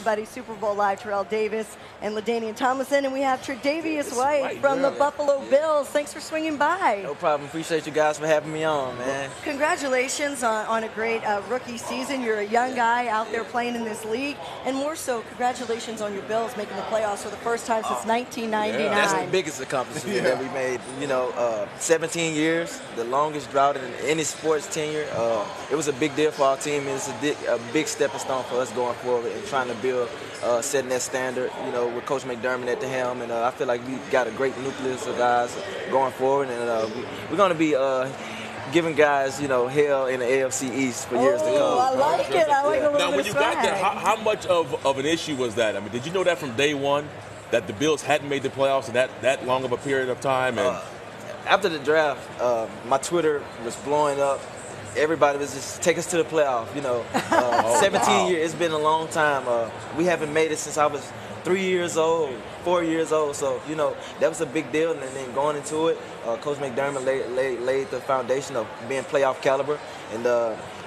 everybody. Super Bowl Live, Terrell Davis and LaDainian Tomlinson. And we have Tre'Davious White from the Buffalo Bills. Thanks for swinging by. No problem. Appreciate you guys for having me on, man. Congratulations on a great rookie season. You're a young guy out there playing in this league. And more so, congratulations on your Bills making the playoffs for the first time since 1999. Yeah. That's the biggest accomplishment that we made. 17 years, the longest drought in any sports tenure. It was a big deal for our team. It's a big stepping stone for us going forward and trying to build, setting that standard, with Coach McDermott at the helm. And I feel like we got a great nucleus of guys going forward. And we're going to be giving guys, hell in the AFC East for years to come. I like it. I like a little Now, bit when you of got there, swag. how much of an issue was that? I mean, did you know that from day one, that the Bills hadn't made the playoffs in that long of a period of time? And After the draft, my Twitter was blowing up. Everybody was just, take us to the playoff, 17 years, it's been a long time. We haven't made it since I was 4 years old. So, that was a big deal. And then going into it, Coach McDermott laid the foundation of being playoff caliber. And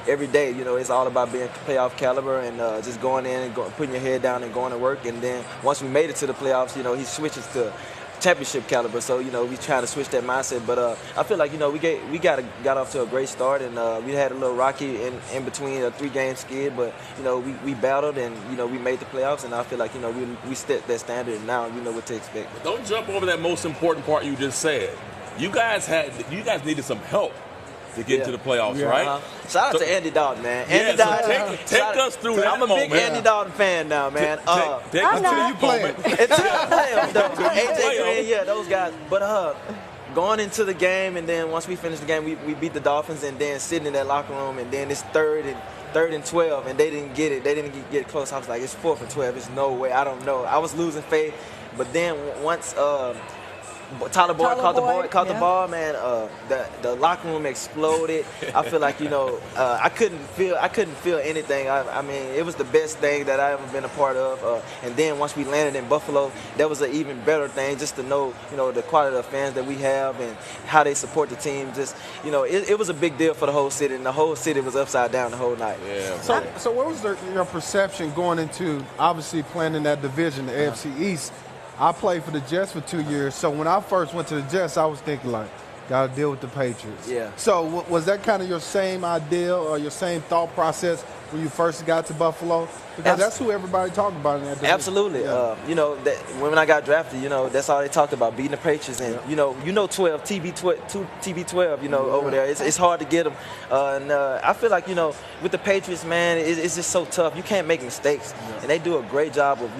every day, it's all about being playoff caliber and just going in and putting your head down and going to work. And then once we made it to the playoffs, he switches to championship caliber, so we try to switch that mindset. But I feel like we got off to a great start, and we had a little rocky in between a 3-game skid, but we battled and we made the playoffs, and I feel like we set that standard, and now we know what to expect. But don't jump over that most important part you just said. You guys needed some help to get into the playoffs, right? Shout out to Andy Dalton, man. Andy Dalton, take us through that I'm a moment. big Andy Dalton fan now, man. Take us not. to the moment. Until I play him, though. AJ Green, those guys. But going into the game, and then once we finished the game, we beat the Dolphins, and then sitting in that locker room, and then it's third and 12, and they didn't get it. They didn't get close. I was like, it's 4th and 12. There's no way. I don't know. I was losing faith. But then once Tyler Boyd caught the ball, man. The locker room exploded. I feel like I couldn't feel anything. I mean, it was the best thing that I ever been a part of. And then once we landed in Buffalo, that was an even better thing. Just to know the quality of fans that we have and how they support the team. Just it was a big deal for the whole city, and the whole city was upside down the whole night. Yeah. So what was your perception going into obviously playing in that division, the AFC East? I played for the Jets for 2 years, so when I first went to the Jets, I was thinking, like, got to deal with the Patriots. Yeah. So was that kind of your same idea or your same thought process when you first got to Buffalo? Because that's who everybody talked about in that division. Absolutely. Yeah. When I got drafted, that's all they talked about, beating the Patriots. And, 12, TB12, over there. It's hard to get them. And I feel like, with the Patriots, man, it's just so tough. You can't make mistakes. Yeah. And they do a great job of,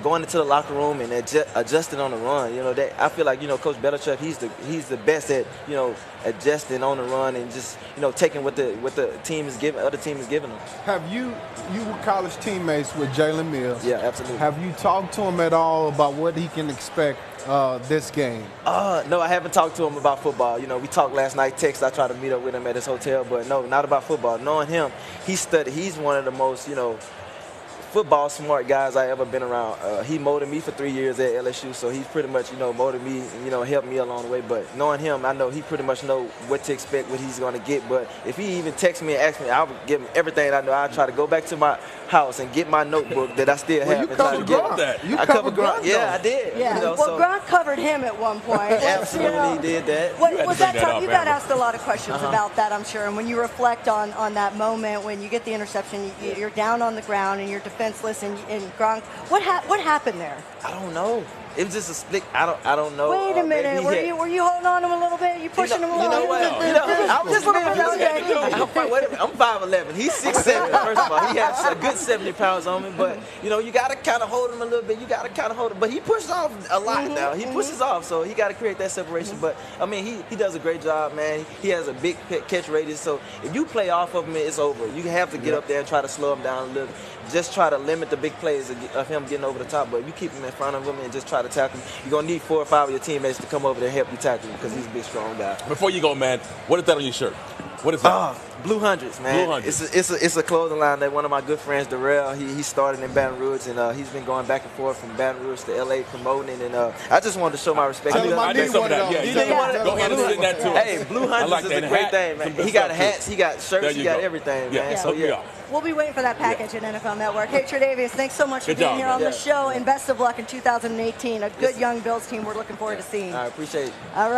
going into the locker room and adjusting on the run. I feel like Coach Belichick, he's the best at adjusting on the run and just taking what the team is giving, other team is giving them. Have you were college teammates with Jalen Mills? Yeah, absolutely. Have you talked to him at all about what he can expect this game? No, I haven't talked to him about football. We talked last night, text. I tried to meet up with him at his hotel, but no, not about football. Knowing him, he's one of the most football smart guys I ever been around. He molded me for 3 years at LSU, so he's pretty much molded me and helped me along the way. But knowing him, I know he pretty much know what to expect, what he's going to get. But if he even texts me and asks me, I would give him everything I know. I try to go back to my house and get my notebook that I still have. You covered Gronk. I covered Gronk. Yeah, I did. Yeah. Gronk covered him at one point. Absolutely, he did that. Was that tough? You got asked a lot of questions about that, I'm sure. And when you reflect on that moment, when you get the interception, you're down on the ground and you're defenseless, and Gronk, what happened there? I don't know. It was just a split. I don't know. Wait a minute. Were you holding on to him a little bit? You pushing him a little bit? You know what? I'm just a little bit. I'm 5'11". He's 6'7". First of all, he has a good 70 pounds on me. But you got to kind of hold him a little bit. You got to kind of hold him. But he pushes off a lot now. He pushes off, so he got to create that separation. But I mean, he does a great job, man. He has a big catch radius. So if you play off of him, it's over. You have to get up there and try to slow him down a little. Just try to limit the big plays of him getting over the top. But if you keep him in front of him and just try to tackle him, you're going to need 4 or 5 of your teammates to come over there and help you tackle him because he's a big, strong guy. Before you go, man, what is that on your shirt? What is that? Blue Hundreds, man. Blue Hundreds. It's a clothing line that one of my good friends, Darrell, he started in Baton Rouge, and he's been going back and forth from Baton Rouge to L.A. promoting, and I just wanted to show my respect. I need some of that. Yeah, go ahead and send that to us. Hey, Blue Hundreds is a great thing, man. He got hats, he got shirts, he got everything, man. So We'll be waiting for that package at NFL Network. Hey, Tre'Davious, thanks so much for Good being job, here man. on the show, and best of luck in 2018. A good young Bills team we're looking forward to seeing. I appreciate it. All right.